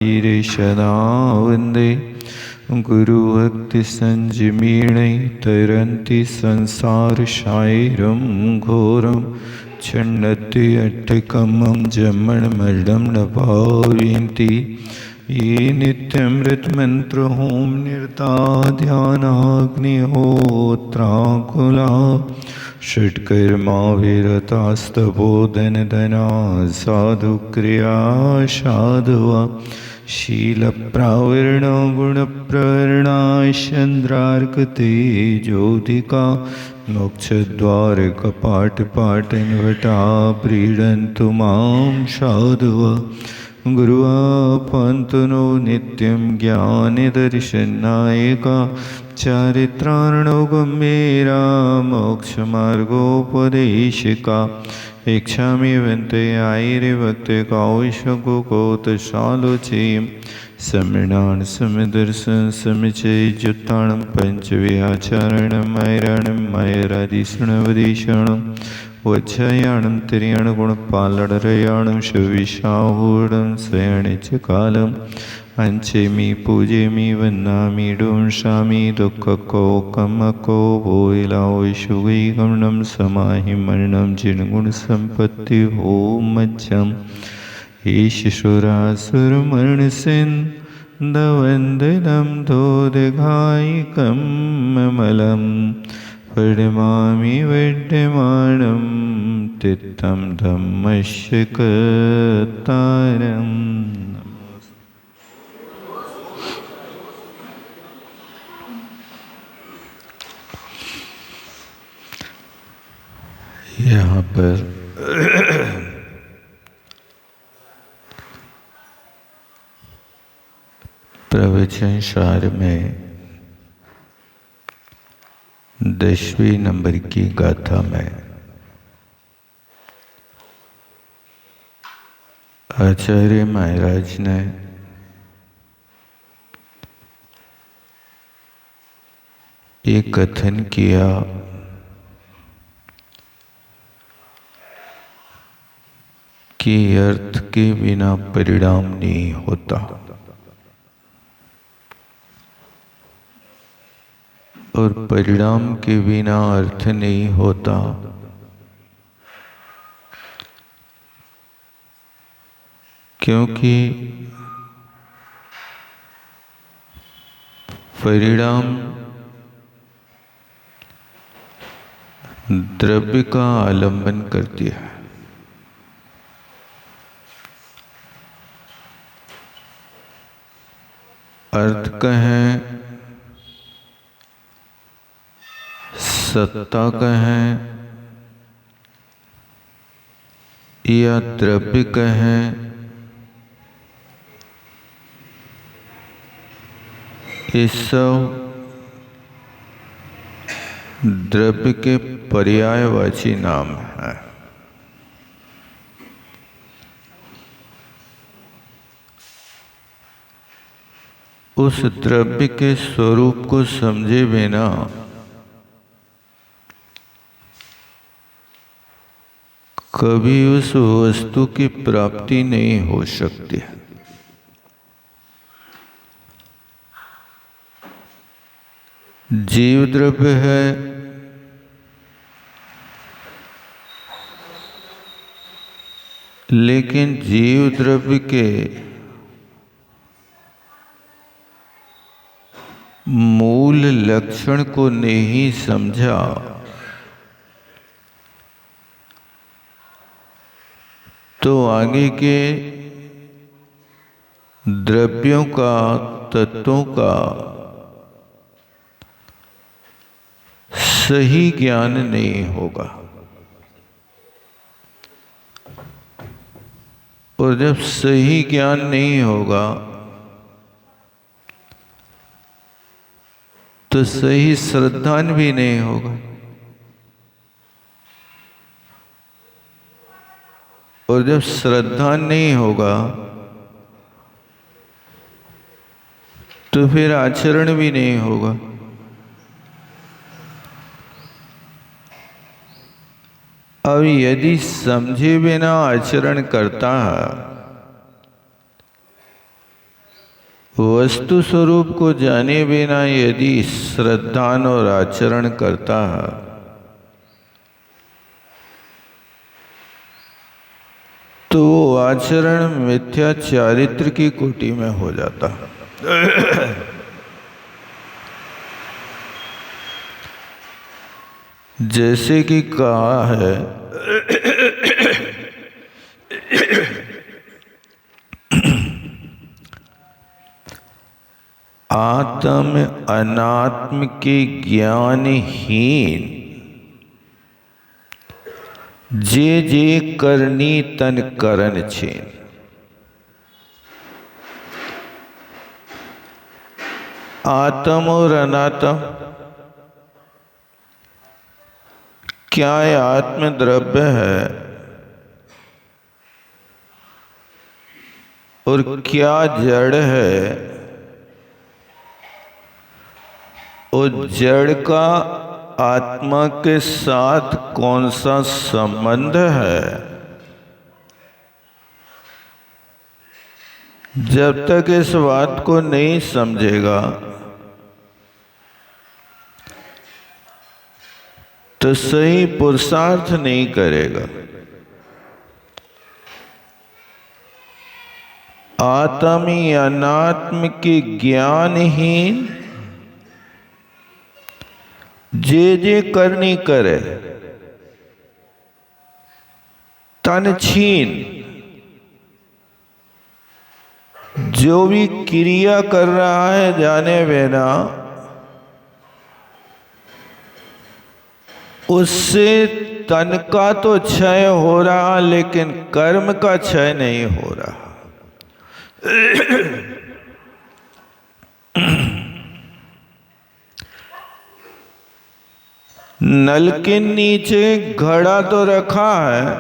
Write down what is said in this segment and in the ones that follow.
रे सदा वन्दे गुरुभक्तिसञ्जीविनी तरन्ति संसारसागरं घोरं छिन्नति अट्टकमं जमणमरणं न पारयन्ति ये नित्यमृतमन्त्रहों निरता ध्यानाग्निहोत्राकुला षट्कर्मा विरतास्तपोधनधना साधुक्रिया साधुवा शीलप्रावरण गुणप्रवरणा चन्द्रार्कतेजोदिका मोक्षद्वारकपाटपाटनवटा प्रीडन्तु मां साधुवा गुरुवापन्तनो नित्यं ज्ञानदर्शनायका चारित्रार्णवगम्येरा मोक्षमार्गोपदेशिका इच्छामि वन्ते आयिरे भक्ते कौशकुकोतशालोचीं समृणान् समदर्शन समिचयुत्ताणं पञ्चव्याचारणं ऐराणं मयरादिशृणवदीषणं वच्छयाणं तिर्याणगुणपालडरयाणं शविशाहूढं स्वयणे च कालम् अंचेमि पूजेमि वन्दामि डोंशामि दुःखकोकमको वोइलावैशुगैगमनं समाहि मरणं जिनगुणसम्पत्ति होमज्जम् ईशुरासुरमरणसिन्धवन्दनं दोदघायिकं ममलं पडमामि विद्यमानं तित्तं धम्मस्य कर्तारम्। यहाँ पर प्रवचन सार में 10वें नंबर की गाथा में आचार्य महाराज ने एक कथन किया कि अर्थ के बिना परिणाम नहीं होता और परिणाम के बिना अर्थ नहीं होता। क्योंकि परिणाम द्रव्य का आलंबन करती है। अर्थ कहें, सत्ता कहें या द्रव्य कहें, ये सब द्रव्य के पर्यायवाची नाम है। उस द्रव्य के स्वरूप को समझे बिना कभी उस वस्तु की प्राप्ति नहीं हो सकती। जीव द्रव्य है, लेकिन जीव द्रव्य के मूल लक्षण को नहीं समझा तो आगे के द्रव्यों का, तत्वों का सही ज्ञान नहीं होगा। और जब सही ज्ञान नहीं होगा तो सही श्रद्धान भी नहीं होगा। और जब श्रद्धान नहीं होगा तो फिर आचरण भी नहीं होगा। अब यदि समझे बिना आचरण करता है वस्तु स्वरूप को जाने बिना यदि श्रद्धान और आचरण करता है तो वो आचरण मिथ्या चारित्र की कोटि में हो जाता है। जैसे कि कहा है आत्म अनात्म के ज्ञानहीन जे जे करनी तन करन छेन। आत्म और अनात्म क्या ये आत्म द्रव्य है और क्या जड़ है, और जड़ का आत्मा के साथ कौन सा संबंध है, जब तक इस बात को नहीं समझेगा तो सही पुरुषार्थ नहीं करेगा। आत्म अनात्म के ज्ञानहीन जे जे करनी करे तन छीन, जो भी क्रिया कर रहा है जाने बिना उससे तन का तो क्षय हो रहा लेकिन कर्म का क्षय नहीं हो रहा। नल के नीचे घड़ा तो रखा है,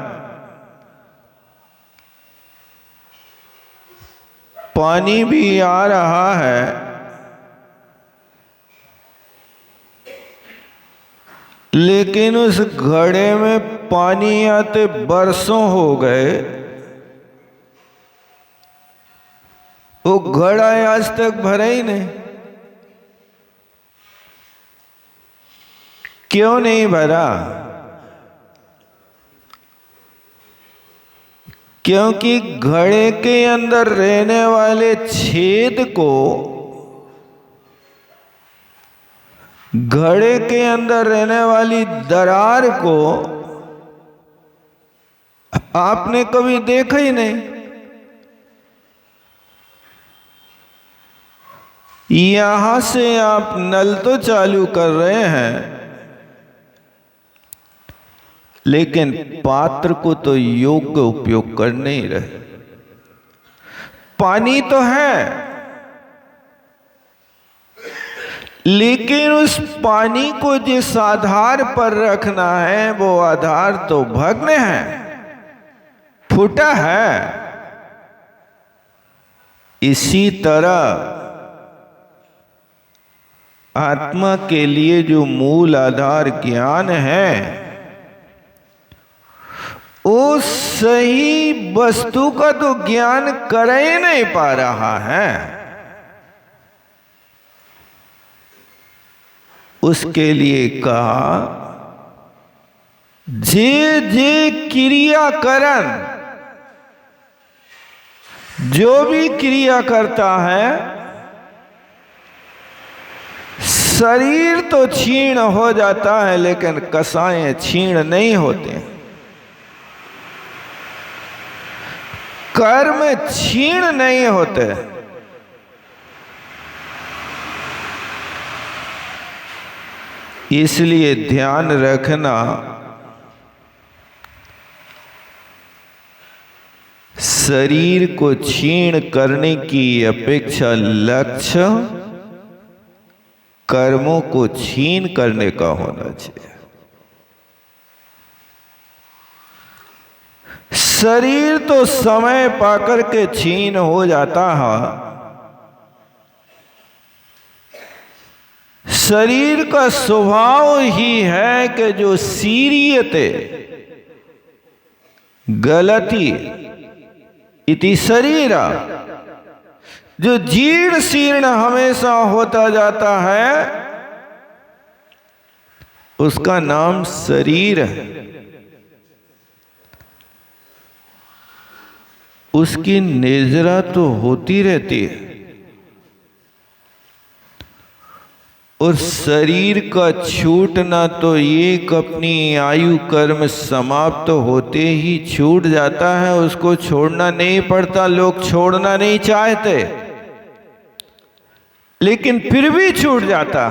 पानी भी आ रहा है, लेकिन उस घड़े में पानी आते बरसों हो गए, वो घड़ा आज तक भरा ही नहीं। क्यों नहीं भरा? क्योंकि घड़े के अंदर रहने वाले छेद को, घड़े के अंदर रहने वाली दरार को आपने कभी देखा ही नहीं। यहां से आप नल तो चालू कर रहे हैं लेकिन पात्र को तो योग्य उपयोग कर नहीं रहे। पानी तो है लेकिन उस पानी को जिस आधार पर rखना है वो आधार तो भग्न है, फूटा है। इसी तरह आत्मा के लिए जो मूल आधार ज्ञान है वो सही वस्तु का तो ज्ञान कर ही नहीं पा रहा है। उसके लिए कहा जे जे क्रियाकरण, जो भी क्रिया करता है शरीर तो क्षीण हो जाता है लेकिन कसाएं क्षीण नहीं होते, कर्म क्षीण नहीं होते। इसलिए ध्यान रखना, शरीर को क्षीण करने की अपेक्षा लक्ष्य कर्मों को छीन करने का होना चाहिए। शरीर तो समय पाकर के छीन हो जाता है। शरीर का स्वभाव ही है कि जो सीरियते गलती इति शरीरा, जो जीर्ण शीर्ण हमेशा होता जाता है, उसका नाम शरीर है। उसकी निजरा तो होती रहती है, और शरीर का छूटना तो एक अपनी आयु कर्म समाप्त होते ही छूट जाता है। उसको छोड़ना नहीं पड़ता, लोग छोड़ना नहीं चाहते, लेकिन फिर भी छूट जाता।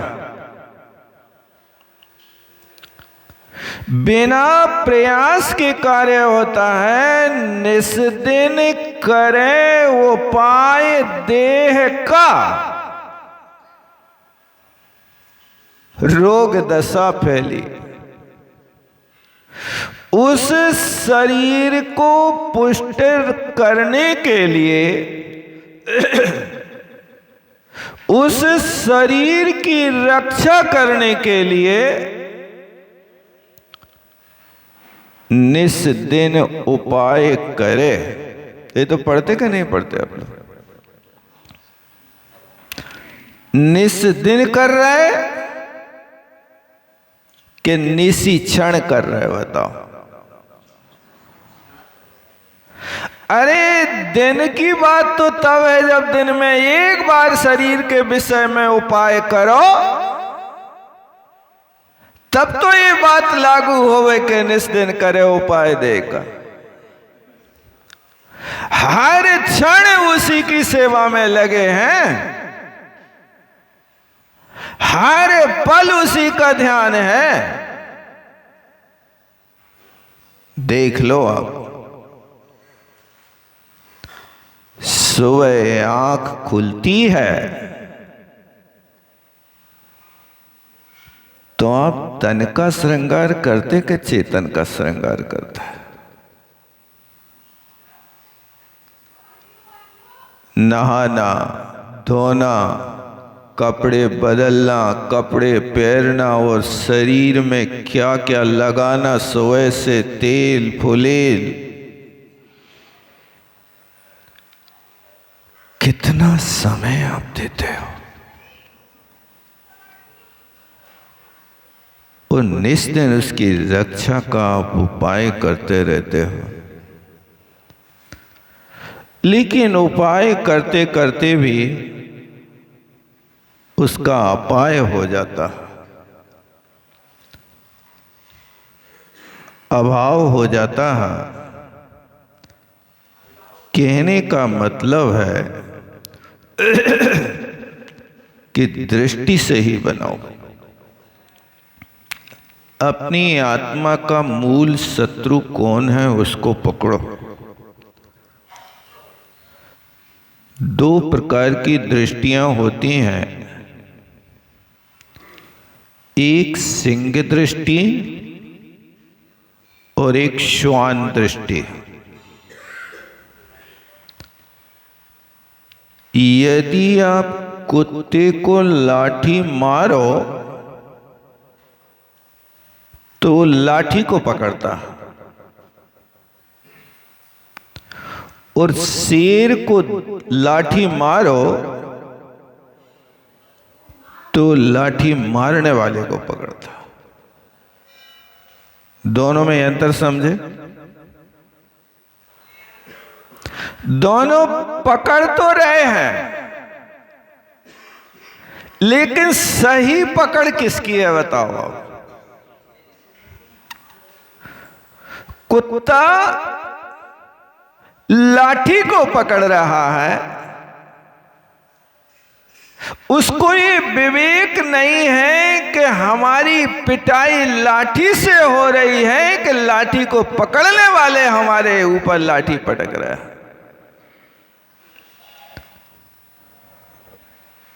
बिना प्रयास के कार्य होता है, निस्दिन करे वो पाए देह का। रोग दशा फैली, उस शरीर को पुष्ट करने के लिए, उस शरीर की रक्षा करने के लिए निस्दिन उपाय करे। ये तो पढ़ते कि नहीं पढ़ते आप लोग? निस्दिन कर रहे कि निसी क्षण कर रहे, बताओ? अरे दिन की बात तो तब है जब दिन में एक बार शरीर के विषय में उपाय करो, तब तो ये बात लागू होवे कि निस्दिन करे उपाय देगा। हर क्षण उसी की सेवा में लगे हैं, हर पल उसी का ध्यान है। देख लो आप, सुबह आंख खुलती है तो आप तन का श्रृंगार करते कि चेतन का श्रृंगार करते हैं? नहाना, धोना, कपड़े बदलना, कपड़े पहनना और शरीर में क्या क्या लगाना, सुबह से तेल फुलेल, कितना समय आप देते हो? और निस्दिन उसकी रक्षा का आप उपाय करते रहते हो, लेकिन उपाय करते करते भी उसका अपाय हो जाता, अभाव हो जाता है। कहने का मतलब है कि दृष्टि से ही बनाओ। अपनी आत्मा का मूल शत्रु कौन है उसको पकड़ो। दो प्रकार की दृष्टियां होती हैं, एक सिंह दृष्टि और एक श्वान दृष्टि। यदि आप कुत्ते को लाठी मारो तो लाठी को पकड़ता, और शेर को लाठी मारो तो लाठी मारने वाले को पकड़ता। दोनों में अंतर समझे? दोनों पकड़ तो रहे हैं, लेकिन सही पकड़ किसकी है बताओ आप? कुत्ता लाठी को पकड़ रहा है, उसको ये विवेक नहीं है कि हमारी पिटाई लाठी से हो रही है कि लाठी को पकड़ने वाले हमारे ऊपर लाठी पटक रहे हैं।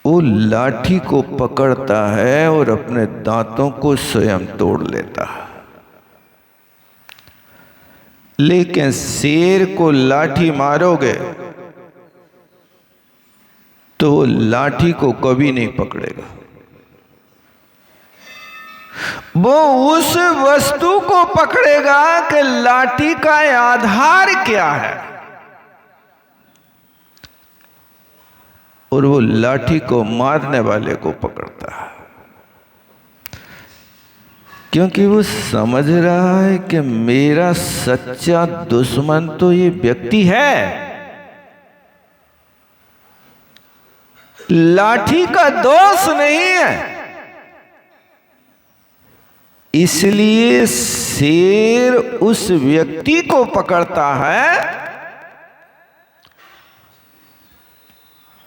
वो लाठी को पकड़ता है और अपने दांतों को स्वयं तोड़ लेता है, लेकिन शेर को लाठी मारोगे तो लाठी को कभी नहीं पकड़ेगा। वो उस वस्तु को पकड़ेगा कि लाठी का आधार क्या है। और वो लाठी को मारने वाले को पकड़ता है, क्योंकि वो समझ रहा है कि मेरा सच्चा दुश्मन तो ये व्यक्ति है, लाठी का दोष नहीं है। इसलिए शेर उस व्यक्ति को पकड़ता है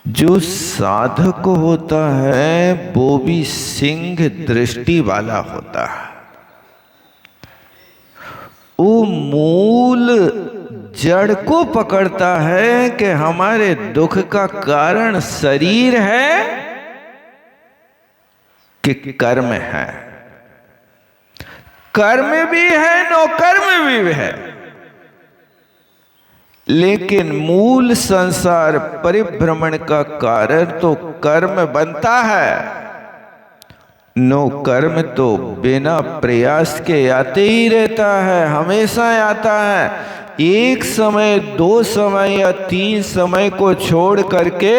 जो साधक होता है, वो भी सिंह दृष्टि वाला होता है। वो मूल जड़ को पकड़ता है कि हमारे दुख का कारण शरीर है कि कर्म है। कर्म भी है, नो कर्म भी है, लेकिन मूल संसार परिभ्रमण का कारण तो कर्म बनता है। नो कर्म तो बिना प्रयास के आते ही रहता है, हमेशा आता है। एक समय, 2 समय या 3 समय को छोड़ करके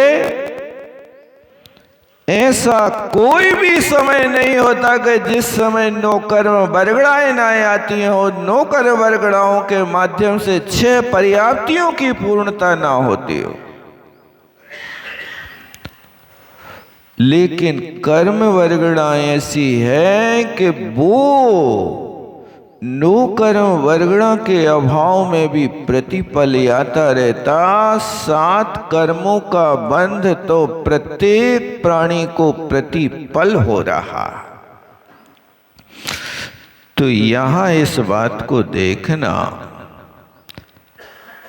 ऐसा कोई भी समय नहीं होता कि जिस समय नो कर्म बरगड़ाएं ना आती हो, नो कर्म बरगड़ाओं के माध्यम से 6 पर्याप्तियों की पूर्णता ना होती हो। लेकिन कर्म वर्गणा ऐसी है कि वो नो कर्म वर्गणा के अभाव में भी प्रतिपल आता रहता। 7 कर्मों का बंध तो प्रत्येक प्राणी को प्रतिपल हो रहा। तो यहां इस बात को देखना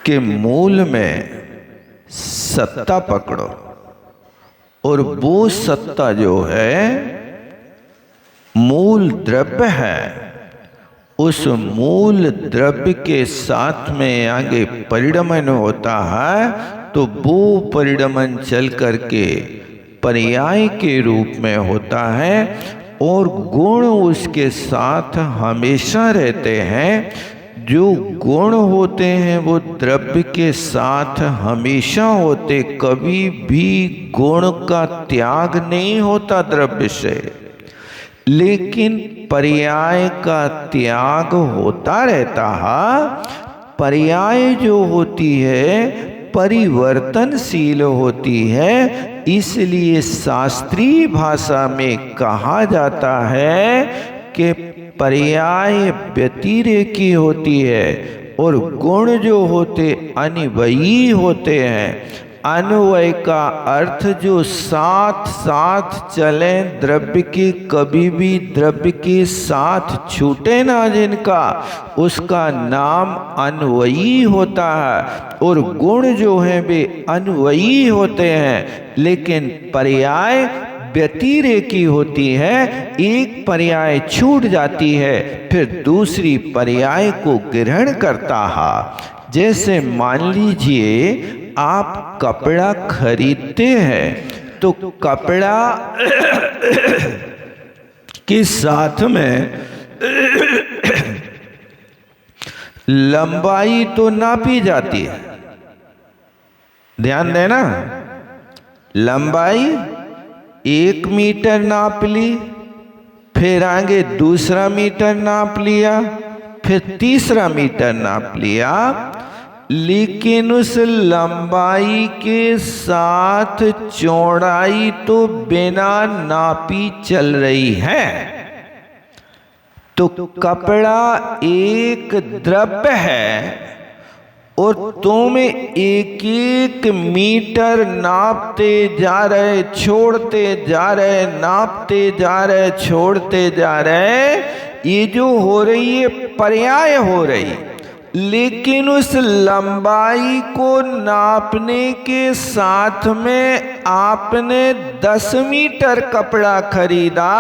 कि मूल में सत्ता पकड़ो, और वो सत्ता जो है मूल द्रव्य है, उस मूल द्रव्य के साथ में आगे परिणमन होता है, तो वो परिणमन चल करके पर्याय के रूप में होता है, और गुण उसके साथ हमेशा रहते हैं। जो गुण होते हैं वो द्रव्य के साथ हमेशा होते, कभी भी गुण का त्याग नहीं होता द्रव्य से, लेकिन पर्याय का त्याग होता रहता है। पर्याय जो होती है परिवर्तनशील होती है, इसलिए शास्त्रीय भाषा में कहा जाता है कि पर्याय व्यतिरेकी होती है और गुण जो होते अन्वयी होते हैं। अन्वय का अर्थ जो साथ साथ चले, द्रव्य के कभी भी द्रव्य के साथ छूटे ना जिनका, उसका नाम अन्वयी होता है। और गुण जो हैं वे अन्वयी होते हैं, लेकिन पर्याय व्यतिरेकी होती है। एक पर्याय छूट जाती है, फिर दूसरी पर्याय को ग्रहण करता है। जैसे मान लीजिए आप कपड़ा खरीदते हैं, तो कपड़ा के साथ में लंबाई तो नापी जाती है, ध्यान देना। लंबाई 1 मीटर नाप ली, फिर आगे 2 मीटर नाप लिया, फिर 3 मीटर नाप लिया, लेकिन उस लंबाई के साथ चौड़ाई तो बिना नापी चल रही है। तो कपड़ा एक द्रव्य है और तुम 1-1 मीटर नापते जा रहे, छोड़ते जा रहे, नापते जा रहे, छोड़ते जा रहे। ये जो हो रही है पर्याय हो रही, लेकिन उस लंबाई को नापने के साथ में आपने 10 मीटर कपड़ा खरीदा,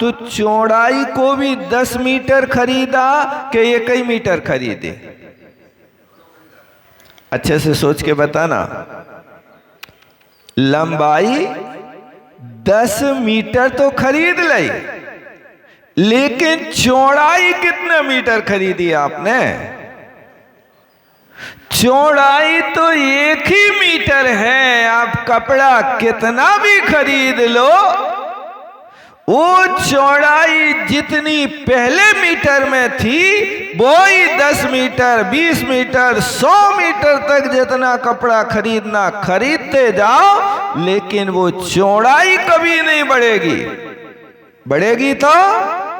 तो चौड़ाई को भी 10 मीटर खरीदा कि 1 मीटर खरीदे? अच्छे से सोच के बताना। लंबाई 10 मीटर तो खरीद ली, लेकिन चौड़ाई कितने मीटर खरीदी आपने? चौड़ाई तो 1 ही मीटर है, आप कपड़ा कितना भी खरीद लो, वो चौड़ाई जितनी पहले मीटर में थी वो ही 10 मीटर, 20 मीटर, 100 मीटर तक जितना कपड़ा खरीदना खरीदते जाओ, लेकिन वो चौड़ाई कभी नहीं बढ़ेगी। बढ़ेगी तो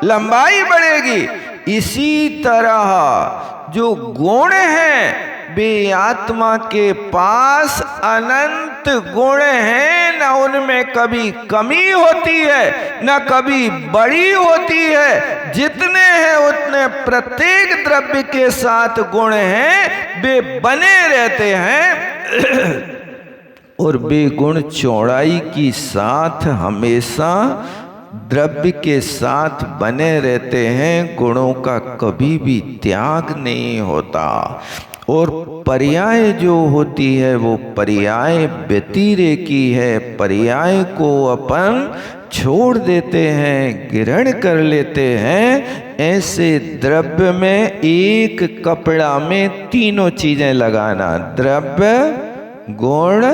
लंबाई बढ़ेगी। इसी तरह जो गुण हैं वे आत्मा के पास अनंत गुण हैं, न उनमें कभी कमी होती है न कभी बड़ी होती है। जितने हैं उतने प्रत्येक द्रव्य के साथ गुण हैं, वे बने रहते हैं और वे गुण चौड़ाई की साथ हमेशा द्रव्य के साथ बने रहते हैं। गुणों का कभी भी त्याग नहीं होता। और पर्याय जो होती है वो पर्याय व्यतिरेकी है। पर्याय को अपन छोड़ देते हैं, ग्रहण कर लेते हैं। ऐसे द्रव्य में एक कपड़ा में तीनों चीजें लगाना, द्रव्य, गुण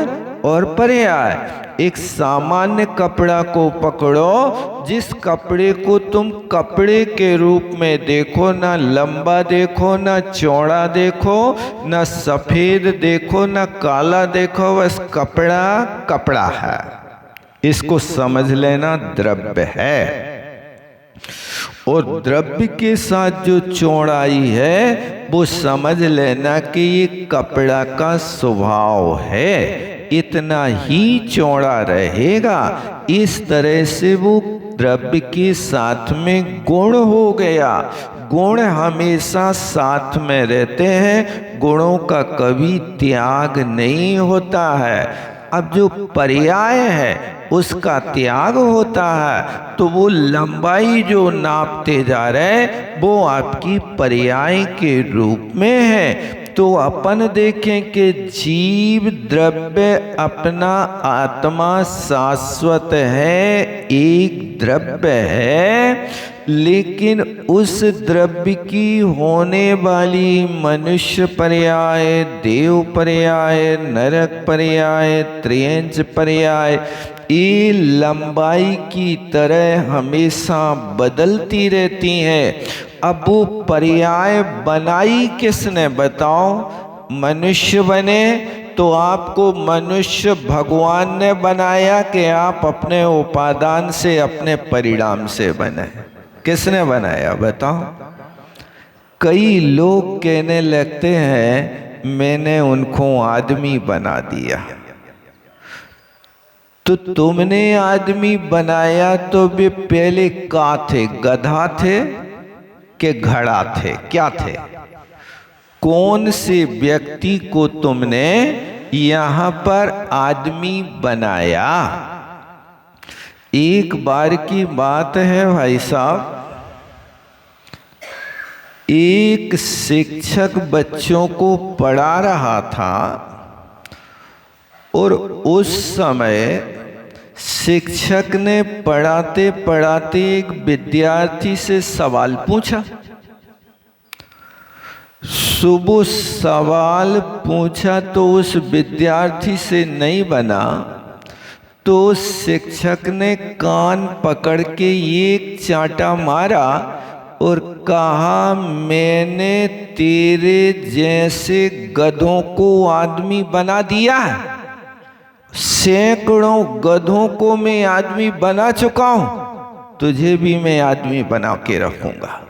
और पर्याय। एक सामान्य कपड़ा को पकड़ो, जिस कपड़े को तुम कपड़े के रूप में देखो, ना लंबा देखो, ना चौड़ा देखो, ना सफेद देखो, ना काला देखो, बस कपड़ा कपड़ा है। इसको समझ लेना द्रव्य है। और द्रव्य के साथ जो चौड़ाई है वो समझ लेना कि ये कपड़ा का स्वभाव है, इतना ही चौड़ा रहेगा। इस तरह से वो द्रव्य के साथ में गुण हो गया। गुण हमेशा साथ में रहते हैं, गुणों का कभी त्याग नहीं होता है। अब जो पर्याय है उसका त्याग होता है, तो वो लंबाई जो नापते जा रहे वो आपकी पर्याय के रूप में है। तो अपन देखें कि जीव द्रव्य अपना आत्मा शाश्वत है, एक द्रव्य है, लेकिन उस द्रव्य की होने वाली मनुष्य पर्याय, देव पर्याय, नरक पर्याय, त्रियंच पर्याय, ये लंबाई की तरह हमेशा बदलती रहती हैं। अब वो पर्याय बनाई किसने बताओ? मनुष्य बने तो आपको मनुष्य भगवान ने बनाया कि आप अपने उपादान से, अपने परिणाम से बने? किसने बनाया बताओ? कई लोग कहने लगते हैं मैंने उनको आदमी बना दिया। तो तुमने आदमी बनाया तो वे पहले का थे? गधा थे कि घड़ा थे? क्या थे? कौन से व्यक्ति को तुमने यहां पर आदमी बनाया? एक बार की बात है भाई साहब, एक शिक्षक बच्चों को पढ़ा रहा था और उस समय शिक्षक ने पढ़ाते पढ़ाते एक विद्यार्थी से सवाल पूछा। सुबह सवाल पूछा तो उस विद्यार्थी से नहीं बना, तो शिक्षक ने कान पकड़ के एक चांटा मारा और कहा मैंने तेरे जैसे गधों को आदमी बना दिया है। सैकड़ों गधों को मैं आदमी बना चुका हूं, तुझे भी मैं आदमी बना के रखूंगा।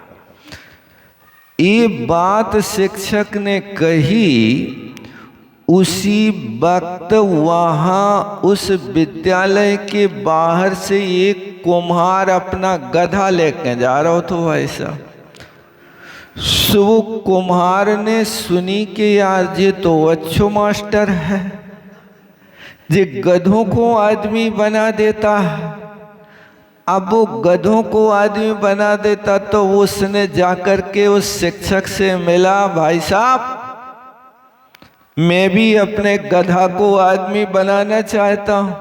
ये बात शिक्षक ने कही, उसी वक्त वहां उस विद्यालय के बाहर से एक कुम्हार अपना गधा लेके जा रहा था। ऐसा सो कुम्हार ने सुनी कि यार ये तो अच्छो मास्टर है, जे गधों को आदमी बना देता है। अब वो गधों को आदमी बना देता तो उसने जाकर के उस शिक्षक से मिला, भाई साहब मैं भी अपने गधा को आदमी बनाना चाहता हूं।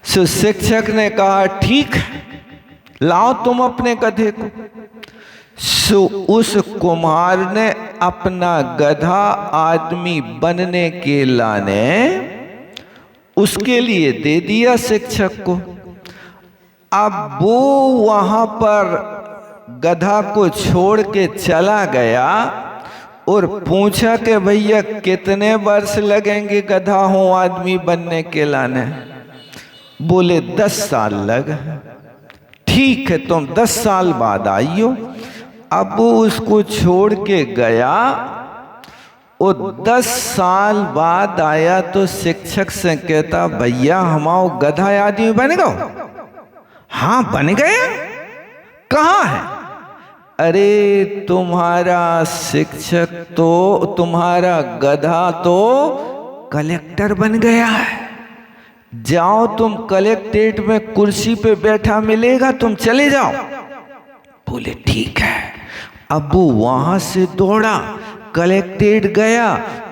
सो शिक्षक ने कहा ठीक है, लाओ तुम अपने गधे को। सो उस कुम्हार ने अपना गधा आदमी बनने के लाने उसके लिए दे दिया शिक्षक को। अब वो वहां पर गधा को छोड़ के चला गया और पूछा कि भैया कितने वर्ष लगेंगे गधा हो आदमी बनने के लाने? बोले 10 साल लगे। ठीक है, तुम 10 साल बाद आइयो। अब वो उसको छोड़ के गया और 10 साल बाद आया तो शिक्षक से कहता, भैया हमारा गधा आदमी बन गए? हाँ बन गया। कहाँ है? अरे तुम्हारा शिक्षक तो, तुम्हारा गधा तो कलेक्टर बन गया है। जाओ, तुम कलेक्ट्रेट में कुर्सी पे बैठा मिलेगा, तुम चले जाओ। बोले ठीक है। अब वो वहां से दौड़ा, कलेक्ट्रेट गया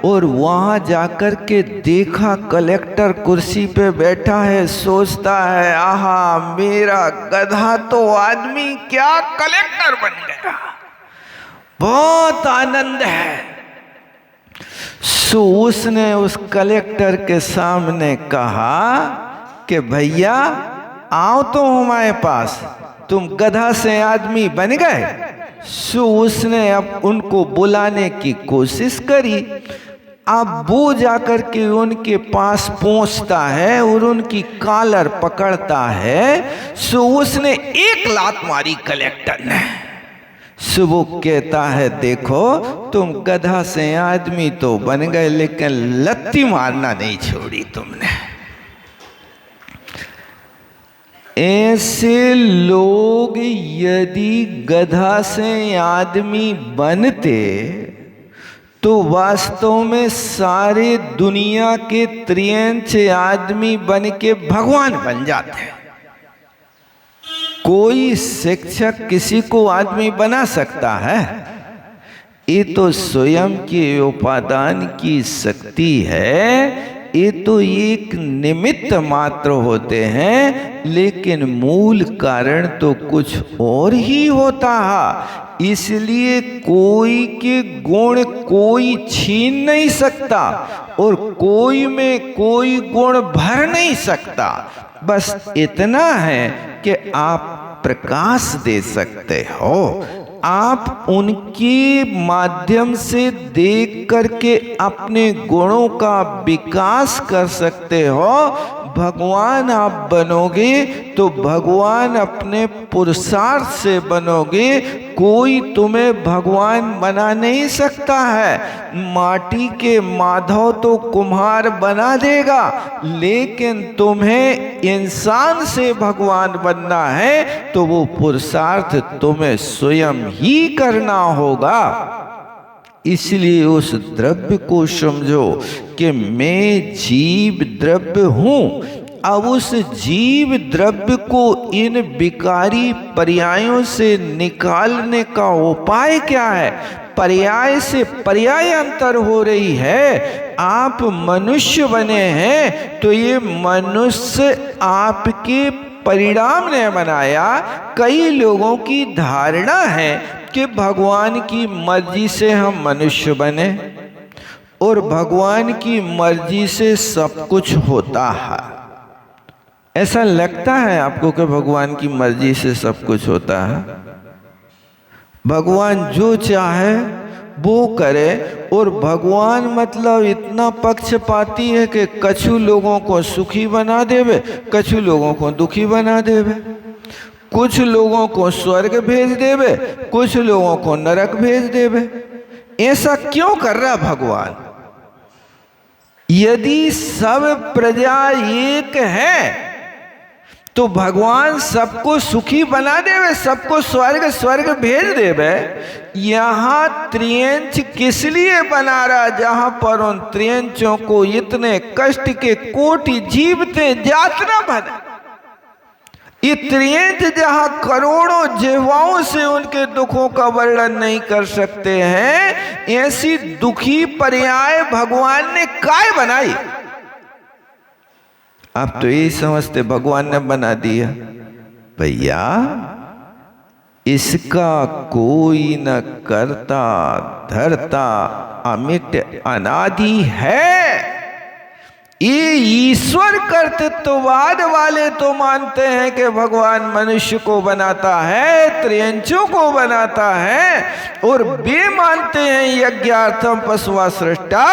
और वहां जाकर के देखा कलेक्टर कुर्सी पे बैठा है। सोचता है, आहा मेरा गधा तो आदमी क्या कलेक्टर बन गया, बहुत आनंद है। सो उसने उस कलेक्टर के सामने कहा कि भैया आओ तो हमारे पास, तुम गधा से आदमी बन गए। सो उसने अब उनको बुलाने की कोशिश करी। अब वो जाकर के उनके पास पहुंचता है और उनकी कॉलर पकड़ता है। सो उसने एक लात मारी कलेक्टर ने। सो वो कहता है, देखो तुम गधा से आदमी तो बन गए लेकिन लत्ती मारना नहीं छोड़ी तुमने। ऐसे लोग यदि गधा से आदमी बनते तो वास्तव में सारे दुनिया के त्रियंच आदमी बन के भगवान बन जाते। कोई शिक्षक किसी को आदमी बना सकता है? ये तो स्वयं के उपादान की शक्ति है। ये तो एक निमित्त मात्र होते हैं, लेकिन मूल कारण तो कुछ और ही होता है। इसलिए कोई के गुण कोई छीन नहीं सकता और कोई में कोई गुण भर नहीं सकता। बस इतना है कि आप प्रकाश दे सकते हो, आप उनके माध्यम से देख करके अपने गुणों का विकास कर सकते हो। भगवान आप बनोगे तो भगवान अपने पुरुषार्थ से बनोगे। कोई तुम्हें भगवान बना नहीं सकता है। माटी के माधव तो कुम्हार बना देगा, लेकिन तुम्हें इंसान से भगवान बनना है तो वो पुरुषार्थ तुम्हें स्वयं ही करना होगा। इसलिए उस द्रव्य को समझो कि मैं जीव द्रव्य हूं। अब उस जीव द्रव्य को इन विकारी पर्यायों से निकालने का उपाय क्या है? पर्याय से पर्याय अंतर हो रही है। आप मनुष्य बने हैं तो ये मनुष्य आपके परिणाम ने बनाया। कई लोगों की धारणा है कि भगवान की मर्जी से हम मनुष्य बने और भगवान की मर्जी से सब कुछ होता है। ऐसा लगता है आपको कि भगवान की मर्जी से सब कुछ होता है? भगवान जो चाहे वो करे। और भगवान मतलब इतना पक्षपाती है कि कछु लोगों को सुखी बना देवे, कछु लोगों को दुखी बना देवे। कुछ लोगों को स्वर्ग भेज देवे, कुछ लोगों को नरक भेज देवे। ऐसा क्यों कर रहा भगवान? यदि सब प्रजा एक है तो भगवान सबको सुखी बना देवे, सबको स्वर्ग भेज देवे। यहाँ त्रियंच किस लिए बना रहा, जहां पर उन त्रियंचों को इतने कष्ट के कोटि जीव थे यातना बना। ये त्रियंच जहां करोड़ों जीवाओं से उनके दुखों का वर्णन नहीं कर सकते हैं, ऐसी दुखी पर्याय भगवान ने काय बनाई? आप तो यही समझते भगवान ने बना दिया। भैया इसका कोई न करता धरता अमिट अनादि है। ये ईश्वर कर्तृत्ववाद वाले तो मानते हैं कि भगवान मनुष्य को बनाता है, त्रियंचों को बनाता है, और वे मानते हैं यज्ञार्थम पशुआ सृष्टा,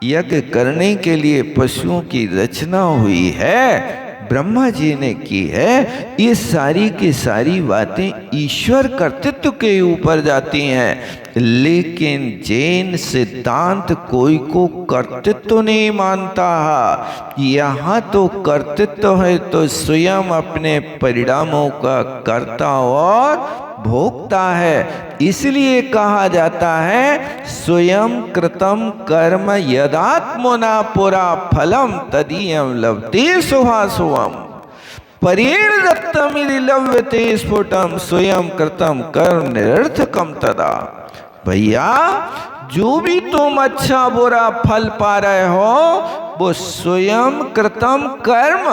यज्ञ करने के लिए पशुओं की रचना हुई है, ब्रह्मा जी ने की है। ये सारी की सारी बातें ईश्वर कर्तृत्व के ऊपर जाती हैं। लेकिन जैन सिद्धांत कोई को कर्तृत्व नहीं मानता है। यहाँ तो कर्तृत्व है तो स्वयं अपने परिणामों का कर्ता और भोगता है। इसलिए कहा जाता है स्वयं कृतम कर्म यदात्मना पुरा फलम तदीयम लभते शुभाशुभम परेण दत्तमिति लभ्यते स्फुटम स्वयं कृतम कर्म निरर्थकम तदा। भैया जो भी तुम अच्छा बुरा फल पा रहे हो वो स्वयं कृतम कर्म,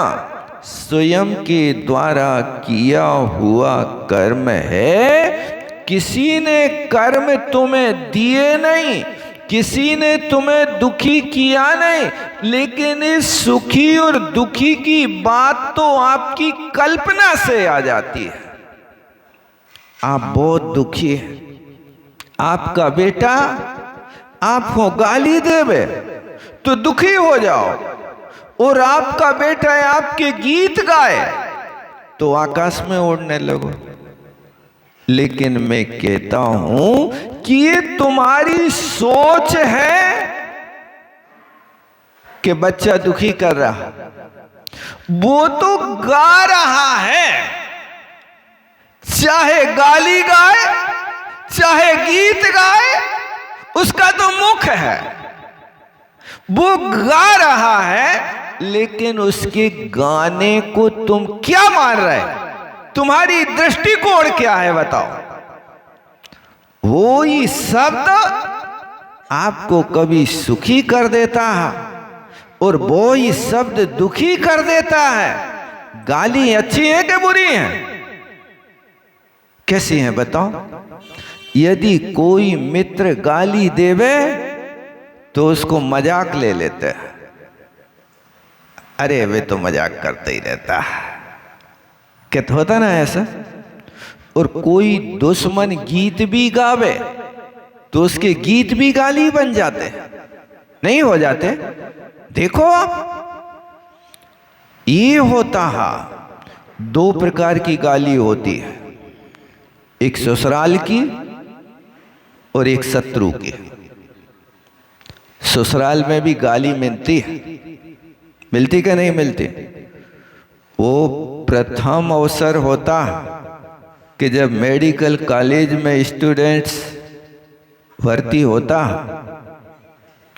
स्वयं के द्वारा किया हुआ कर्म है। किसी ने कर्म तुम्हें दिए नहीं, किसी ने तुम्हें दुखी किया नहीं, लेकिन इस सुखी और दुखी की बात तो आपकी कल्पना से आ जाती है। आप बहुत दुखी हैं, आपका बेटा आपको गाली देवे तो दुखी हो जाओ, और आपका बेटा आपके गीत गाए तो आकाश में उड़ने लगो। लेकिन मैं कहता हूं कि ये तुम्हारी सोच है कि बच्चा दुखी कर रहा, वो तो गा रहा है। चाहे गाली गाए चाहे गीत गाए, उसका तो मुख है, वो गा रहा है। लेकिन उसके गाने को तुम क्या मान रहे? तुम्हारी दृष्टिकोण क्या है बताओ? वो ही शब्द आपको कभी सुखी कर देता है और वो ही शब्द दुखी कर देता है। गाली अच्छी है कि बुरी है? कैसी है बताओ? यदि कोई मित्र गाली देवे तो उसको मजाक ले लेते हैं, अरे वे तो मजाक करते ही रहता है, क्या होता ना ऐसा। और कोई दुश्मन गीत भी गावे तो उसके गीत भी गाली बन जाते, नहीं हो जाते? देखो आप, ये होता है। दो प्रकार की गाली होती है, एक ससुराल की और एक शत्रु की। ससुराल में भी गाली मिलती है, मिलती क्या नहीं मिलती? वो प्रथम अवसर होता कि जब मेडिकल कॉलेज में स्टूडेंट्स भर्ती होता,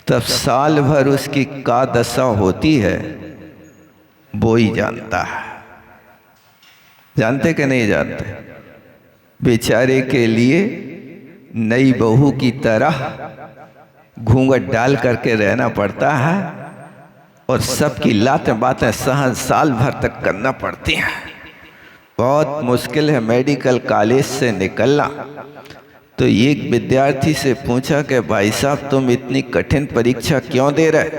तब साल भर उसकी का दशा होती है वो ही जानता है। जानते कि नहीं जानते? बेचारे के लिए नई बहू की तरह घूंघट डाल करके रहना पड़ता है और सबकी लातें बातें सहन साल भर तक करना पड़ती हैं। बहुत मुश्किल है मेडिकल कॉलेज से निकलना। तो एक विद्यार्थी से पूछा कि भाई साहब तुम इतनी कठिन परीक्षा क्यों दे रहे?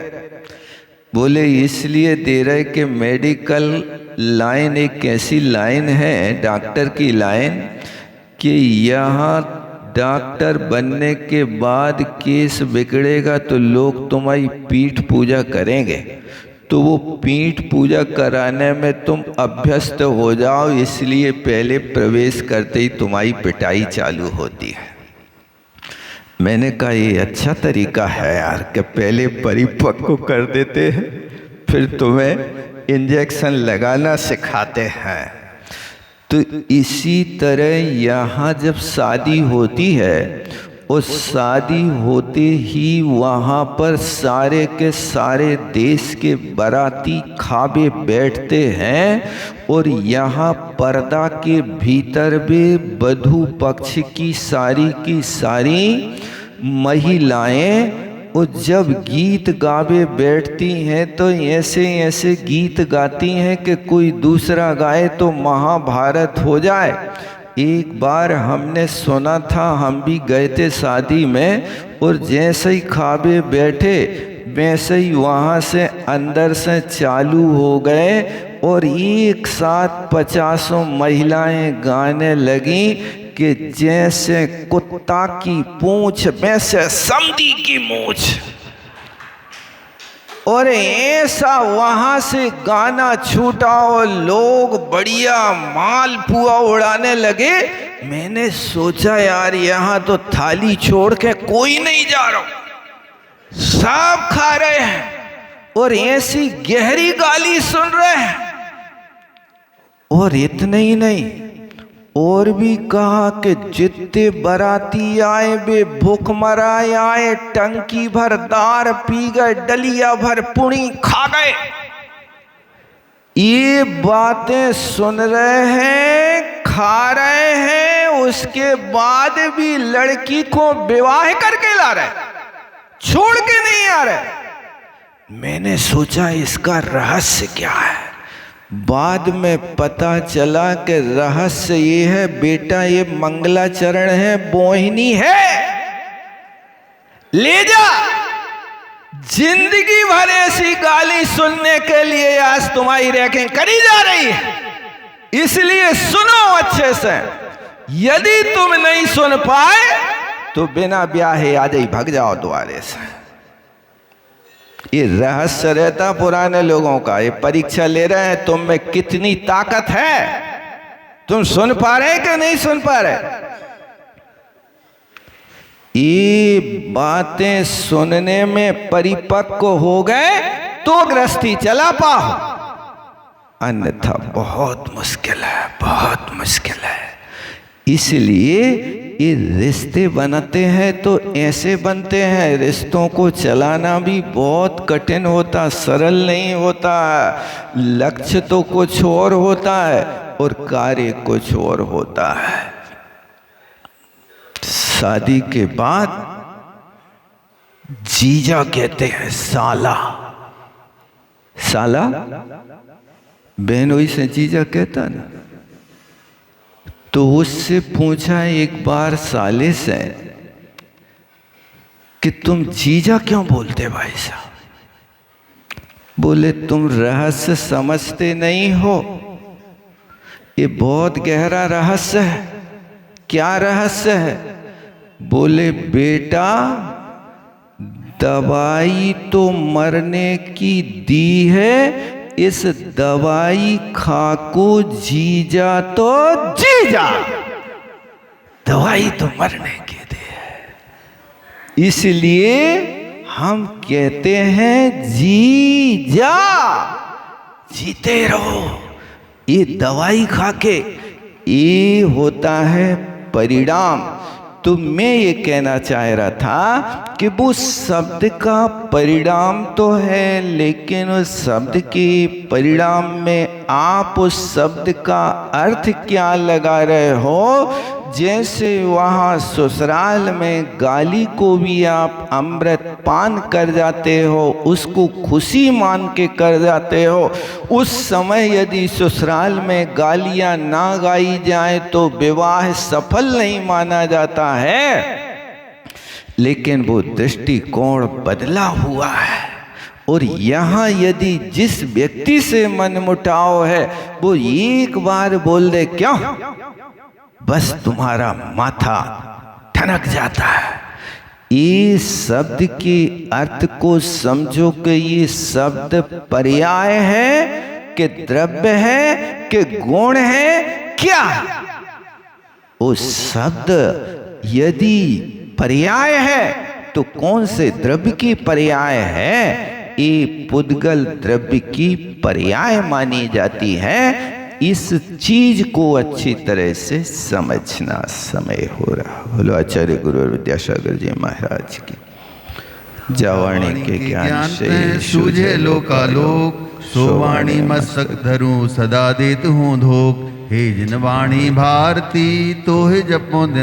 बोले इसलिए दे रहे कि मेडिकल लाइन एक ऐसी लाइन है, डॉक्टर की लाइन, कि यहाँ डॉक्टर बनने के बाद केस बिगड़ेगा तो लोग तुम्हारी पीठ पूजा करेंगे, तो वो पीठ पूजा कराने में तुम अभ्यस्त हो जाओ, इसलिए पहले प्रवेश करते ही तुम्हारी पिटाई चालू होती है। मैंने कहा ये अच्छा तरीका है यार, कि पहले परिपक्व कर देते हैं फिर तुम्हें इंजेक्शन लगाना सिखाते हैं। तो इसी तरह यहाँ जब शादी होती है, उस शादी होते ही वहाँ पर सारे के सारे देश के बाराती खाबे बैठते हैं, और यहाँ पर्दा के भीतर भी वधू पक्ष की सारी महिलाएं और जब गीत गावे बैठती हैं तो ऐसे ऐसे गीत गाती हैं कि कोई दूसरा गाए तो महाभारत हो जाए। एक बार हमने सुना था, हम भी गए थे शादी में, और जैसे ही खाबे बैठे वैसे ही वहाँ से अंदर से चालू हो गए और एक साथ 50 महिलाएं गाने लगी कि जैसे कुत्ता की पूंछ वैसे समधी की मूंछ। और ऐसा वहां से गाना छूटा और लोग बढ़िया मालपुआ उड़ाने लगे। मैंने सोचा यार यहाँ तो थाली छोड़ के कोई नहीं जा रहा, सब खा रहे हैं और ऐसी गहरी गाली सुन रहे हैं। और इतने ही नहीं, और भी कहा कि जितने बराती आए वे भूखमराए आए, टंकी भर दार पी गए, डलिया भर पुणी खा गए। ये बातें सुन रहे हैं, खा रहे हैं, उसके बाद भी लड़की को विवाह करके ला रहे, छोड़ के नहीं आ रहे। मैंने सोचा इसका रहस्य क्या है। बाद में पता चला कि रहस्य ये है, बेटा ये मंगलाचरण है, बोहिनी है, ले जा। जिंदगी भर ऐसी गाली सुनने के लिए आज तुम्हारी रैंकिंग करी जा रही है, इसलिए सुनो अच्छे से। यदि तुम नहीं सुन पाए तो बिना ब्याहे आज ही भाग जाओ द्वारे से। ये रहस्य रहता पुराने लोगों का। ये परीक्षा ले रहे हैं तुम में कितनी ताकत है, तुम सुन पा रहे कि नहीं सुन पा रहे। ये बातें सुनने में परिपक्व हो गए तो गृहस्थी चला पाओ, अन्यथा बहुत मुश्किल है, बहुत मुश्किल है। इसलिए ये रिश्ते बनाते हैं तो ऐसे बनते हैं। रिश्तों को चलाना भी बहुत कठिन होता, सरल नहीं होता। लक्ष्य तो कुछ और होता है और कार्य कुछ और होता है। शादी के बाद जीजा कहते हैं साला, साला बहनोई से जीजा कहता ना। तो उससे पूछा एक बार साले से कि तुम जीजा क्यों बोलते भाई साहब? बोले तुम रहस्य समझते नहीं हो, ये बहुत गहरा रहस्य है। क्या रहस्य है? बोले बेटा दवाई तो मरने की दी है, इस दवाई खाको जीजा तो जीजा, दवाई तो मरने की दी है। इसलिए हम कहते हैं जीजा जीते रहो, ये दवाई खाके। ये होता है परिणाम। तो मैं ये कहना चाह रहा था कि वो शब्द का परिणाम तो है, लेकिन उस शब्द के परिणाम में आप उस शब्द का अर्थ क्या लगा रहे हो। जैसे वहाँ ससुराल में गाली को भी आप अमृत पान कर जाते हो, उसको खुशी मान के कर जाते हो। उस समय यदि ससुराल में गालियाँ ना गाई जाए तो विवाह सफल नहीं माना जाता है। लेकिन वो दृष्टिकोण बदला हुआ है। और यहाँ यदि जिस व्यक्ति से मनमुटाव है वो एक बार बोल दे क्यों, बस तुम्हारा माथा ठनक जाता है। ये शब्द के अर्थ को समझो कि ये शब्द पर्याय है कि द्रव्य है कि गुण है, क्या? वो शब्द यदि पर्याय है तो कौन से द्रव्य की पर्याय है? ये पुद्गल द्रव्य की पर्याय मानी जाती है। इस चीज को अच्छी तरह से समझना समय हो रहा। बोलो आचार्य गुरु विद्यासागर जी महाराज की। जावाणी के ज्ञान से सूझे लोकालोक, सोवाणी मस्तक धरूं सदा देत हूँ धोख। हे जिन वाणी भारती तो हे जपो दिन